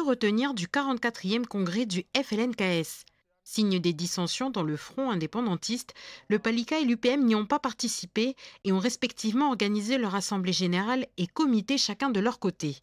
retenir du 44e congrès du FLNKS. Signe des dissensions dans le front indépendantiste, le Palika et l'UPM n'y ont pas participé et ont respectivement organisé leur assemblée générale et comité chacun de leur côté.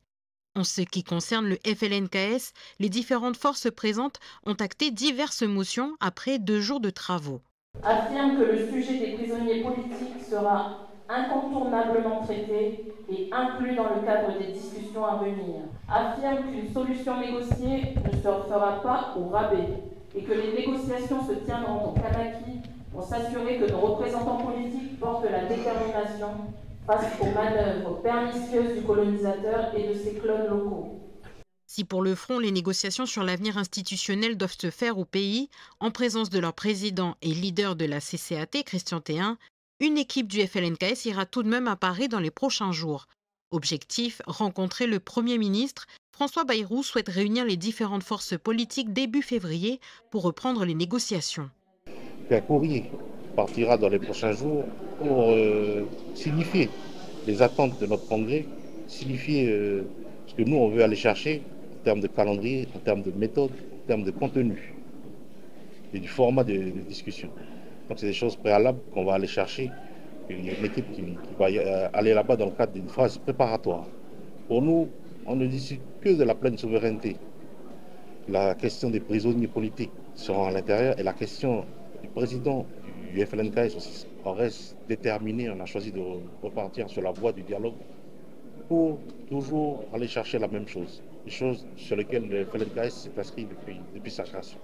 En ce qui concerne le FLNKS, les différentes forces présentes ont acté diverses motions après 2 jours de travaux. Affirme que le sujet des prisonniers politiques sera incontournablement traité et inclus dans le cadre des discussions à venir. Affirme qu'une solution négociée ne se fera pas au rabais et que les négociations se tiendront au Kanaki pour s'assurer que nos représentants politiques portent la détermination face aux manœuvres pernicieuses du colonisateur et de ses clones locaux. Si pour le front, les négociations sur l'avenir institutionnel doivent se faire au pays, en présence de leur président et leader de la CCAT, Christian Théin, une équipe du FLNKS ira tout de même à Paris dans les prochains jours. Objectif, rencontrer le Premier ministre. François Bayrou souhaite réunir les différentes forces politiques début février pour reprendre les négociations. Un courrier partira dans les prochains jours pour signifier les attentes de notre congrès, signifier ce que nous on veut aller chercher en termes de calendrier, en termes de méthode, en termes de contenu et du format de discussion. Donc c'est des choses préalables qu'on va aller chercher. Il y a une équipe qui va aller là-bas dans le cadre d'une phase préparatoire. Pour nous, on ne discute que de la pleine souveraineté. La question des prisonniers politiques sera à l'intérieur et la question du président du FLNKS aussi. On reste déterminé, on a choisi de repartir sur la voie du dialogue pour toujours aller chercher la même chose. Des choses sur lesquelles le FLNKS s'est inscrit depuis sa création.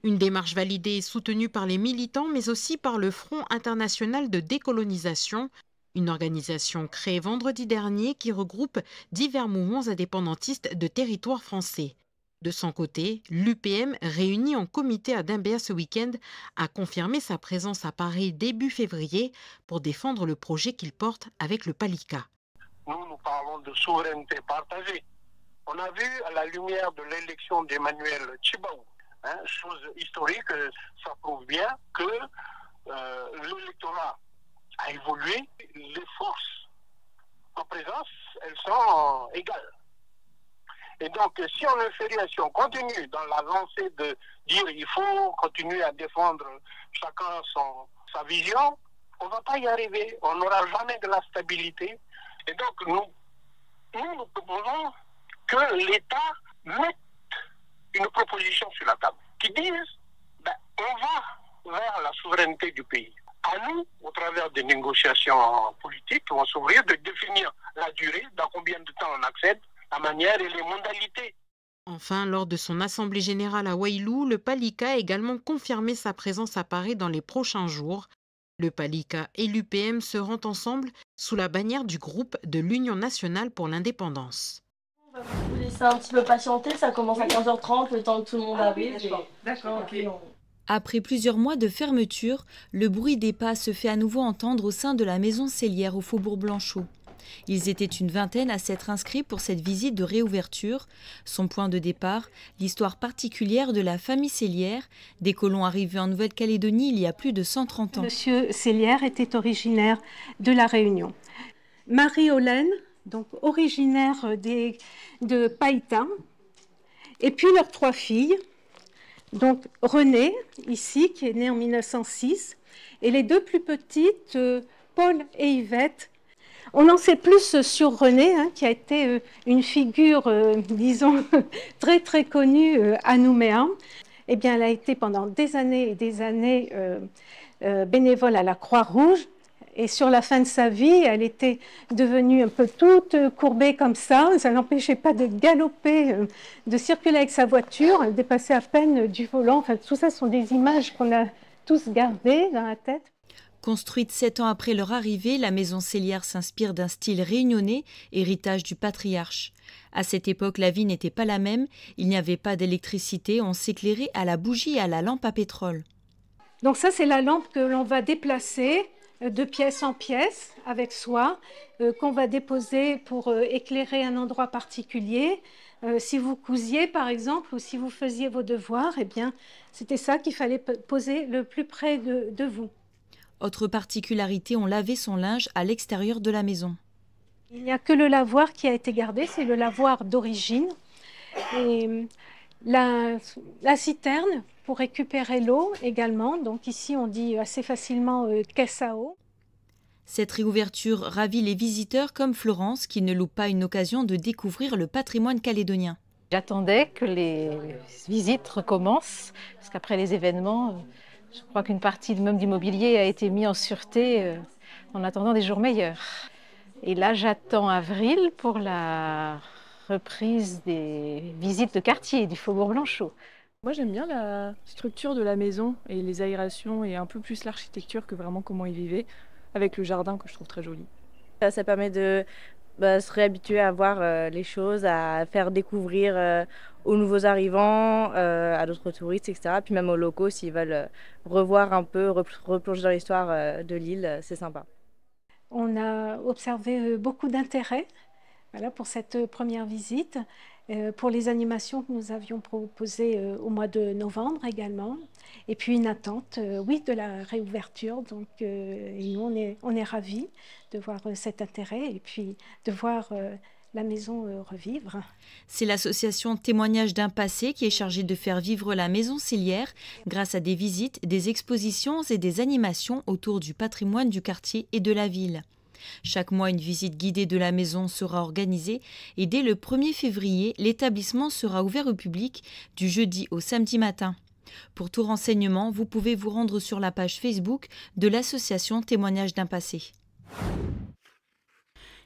Une démarche validée et soutenue par les militants, mais aussi par le Front international de décolonisation, une organisation créée vendredi dernier qui regroupe divers mouvements indépendantistes de territoire français. De son côté, l'UPM, réunie en comité à Dimbéa ce week-end, a confirmé sa présence à Paris début février pour défendre le projet qu'il porte avec le Palika. Nous parlons de souveraineté partagée. On a vu à la lumière de l'élection d'Emmanuel Tjibaou, chose historique, ça prouve bien que l'électorat a évolué. Les forces en présence, elles sont égales. Et donc, si on ne fait rien, si on continue dans la lancée de dire il faut continuer à défendre chacun sa vision, on ne va pas y arriver. On n'aura jamais de la stabilité. Et donc, nous proposons que l'État mette une proposition sur la table qui dise on va vers la souveraineté du pays. À nous, au travers des négociations politiques qui vont s'ouvrir, de définir la durée, dans combien de temps on accède, la manière et les modalités. Enfin, lors de son assemblée générale à Wailou, le Palika a également confirmé sa présence à Paris dans les prochains jours. Le Palika et l'UPM se rendent ensemble sous la bannière du groupe de l'Union nationale pour l'indépendance. On va vous laisser un petit peu patienter, ça commence à 15h30, le temps que tout le monde arrive. D'accord, ok. Après plusieurs mois de fermeture, le bruit des pas se fait à nouveau entendre au sein de la maison Cellière au Faubourg Blanchot. Ils étaient une vingtaine à s'être inscrits pour cette visite de réouverture. Son point de départ, l'histoire particulière de la famille Cellière, des colons arrivés en Nouvelle-Calédonie il y a plus de 130 ans. Monsieur Cellière était originaire de La Réunion. Marie-Olène, donc originaire de Païta, et puis leurs 3 filles. Donc Renée, ici, qui est née en 1906, et les 2 plus petites, Paul et Yvette. On en sait plus sur Renée, qui a été une figure, disons, très très connue à Nouméa. Eh bien, elle a été pendant des années et des années bénévole à la Croix-Rouge. Et sur la fin de sa vie, elle était devenue un peu toute courbée comme ça. Ça ne l'empêchait pas de galoper, de circuler avec sa voiture. Elle dépassait à peine du volant. Enfin, tout ça sont des images qu'on a tous gardées dans la tête. Construite 7 ans après leur arrivée, la maison Cellière s'inspire d'un style réunionnais, héritage du patriarche. À cette époque, la vie n'était pas la même. Il n'y avait pas d'électricité. On s'éclairait à la bougie et à la lampe à pétrole. Donc ça, c'est la lampe que l'on va déplacer de pièce en pièce avec soi, qu'on va déposer pour éclairer un endroit particulier. Si vous cousiez, par exemple, ou si vous faisiez vos devoirs, eh bien, c'était ça qu'il fallait poser le plus près de vous. Autre particularité, on lavait son linge à l'extérieur de la maison. Il n'y a que le lavoir qui a été gardé, c'est le lavoir d'origine. Et la citerne pour récupérer l'eau également. Donc ici, on dit assez facilement caisse à eau. Cette réouverture ravit les visiteurs comme Florence, qui ne loupe pas une occasion de découvrir le patrimoine calédonien. J'attendais que les visites recommencent, parce qu'après les événements, je crois qu'une partie même du mobilier a été mis en sûreté en attendant des jours meilleurs. Et là, j'attends avril pour la reprise des visites de quartier du Faubourg Blanchot. Moi, j'aime bien la structure de la maison et les aérations et un peu plus l'architecture que vraiment comment ils vivaient, avec le jardin que je trouve très joli. Ça permet de se réhabituer à voir les choses, à faire découvrir aux nouveaux arrivants, à d'autres touristes, etc. Puis même aux locaux, s'ils veulent revoir un peu, replonger dans l'histoire de l'île, c'est sympa. On a observé beaucoup d'intérêt pour cette première visite, pour les animations que nous avions proposées au mois de novembre également, et puis une attente, oui, de la réouverture. Donc, et nous, on est ravis de voir cet intérêt et puis de voir la maison revivre. C'est l'association Témoignages d'un passé qui est chargée de faire vivre la maison Cellière grâce à des visites, des expositions et des animations autour du patrimoine du quartier et de la ville. Chaque mois, une visite guidée de la maison sera organisée et dès le 1er février, l'établissement sera ouvert au public du jeudi au samedi matin. Pour tout renseignement, vous pouvez vous rendre sur la page Facebook de l'association Témoignages d'un passé.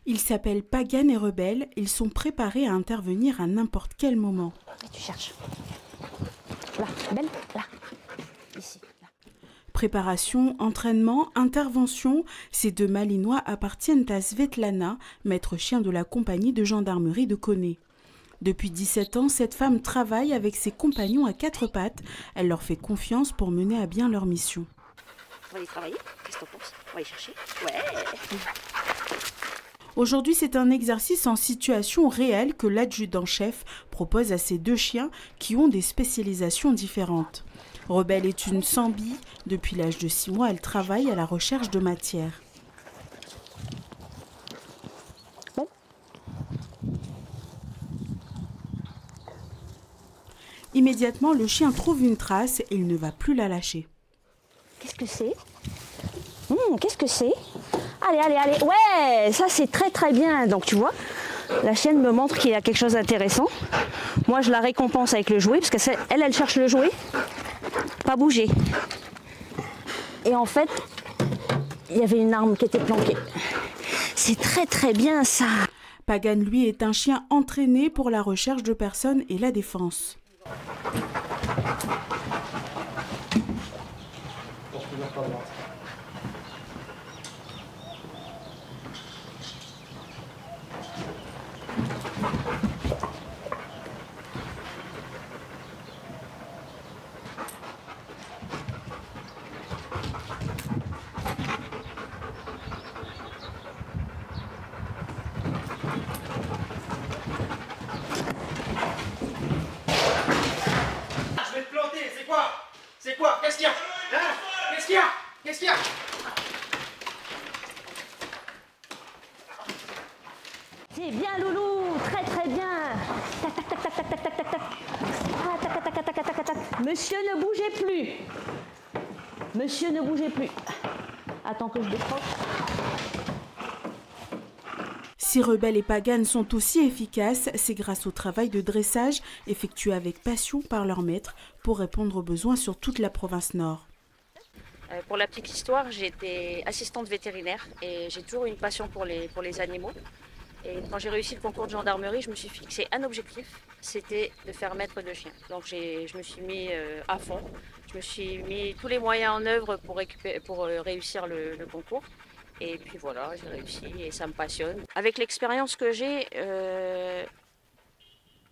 Ils s'appellent Pagan et Rebelle. Ils sont préparés à intervenir à n'importe quel moment. Tu cherches. Là, belle, là. Ici. Préparation, entraînement, intervention, ces deux Malinois appartiennent à Svetlana, maître chien de la compagnie de gendarmerie de Koné. Depuis 17 ans, cette femme travaille avec ses compagnons à quatre pattes. Elle leur fait confiance pour mener à bien leur mission. On va aller travailler. Qu'est-ce que t'en penses? On va aller chercher. Ouais. Aujourd'hui, c'est un exercice en situation réelle que l'adjudant-chef propose à ces deux chiens qui ont des spécialisations différentes. Rebelle est une sans-bille. Depuis l'âge de 6 mois, elle travaille à la recherche de matière. Bon. Immédiatement, le chien trouve une trace et il ne va plus la lâcher. Qu'est-ce que c'est? Qu'est-ce que c'est? Allez, allez, allez. Ouais, ça c'est très très bien. Donc tu vois, la chienne me montre qu'il y a quelque chose d'intéressant. Moi, je la récompense avec le jouet, parce qu'elle, elle cherche le jouet. Pas bouger. Et en fait, il y avait une arme qui était planquée. C'est très très bien ça. Pagan, lui, est un chien entraîné pour la recherche de personnes et la défense. C'est quoi? Qu'est-ce qu'il y a? Hein? Qu'est-ce qu'il y a? Qu'est-ce qu'il y a? C'est bien loulou, très très bien. Tac tac tac tac tac tac tac tac tac. Ah, tac tac tac tac tac tac tac. Monsieur, ne bougez plus. Monsieur, ne bougez plus. Attends que je décroche. Si Rebelle et Pagan sont aussi efficaces, c'est grâce au travail de dressage effectué avec passion par leur maître pour répondre aux besoins sur toute la province Nord. Pour la petite histoire, j'ai été assistante vétérinaire et j'ai toujours eu une passion pour les animaux. Et quand j'ai réussi le concours de gendarmerie, je me suis fixé un objectif, c'était de faire maître de chien. Donc je me suis mis à fond, je me suis mis tous les moyens en œuvre pour réussir le concours. Et puis voilà, j'ai réussi et ça me passionne. Avec l'expérience que j'ai,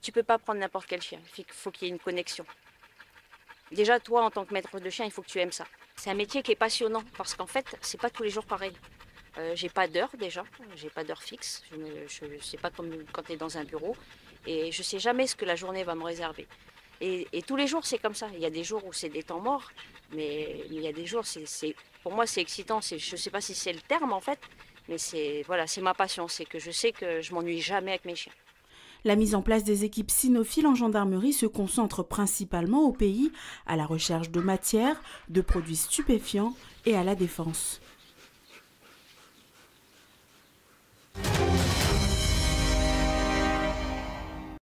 tu peux pas prendre n'importe quel chien. Il faut qu'il y ait une connexion. Déjà, toi, en tant que maître de chien, il faut que tu aimes ça. C'est un métier qui est passionnant parce qu'en fait, c'est pas tous les jours pareil. J'ai pas d'heure déjà, j'ai pas d'heure fixe. Je sais pas comme quand tu es dans un bureau et je sais jamais ce que la journée va me réserver. Et tous les jours, c'est comme ça. Il y a des jours où c'est des temps morts, mais il y a des jours, pour moi, c'est excitant. Je ne sais pas si c'est le terme, en fait, mais voilà, c'est ma passion. C'est que je sais que je m'ennuie jamais avec mes chiens. La mise en place des équipes cynophiles en gendarmerie se concentre principalement au pays, à la recherche de matières, de produits stupéfiants et à la défense.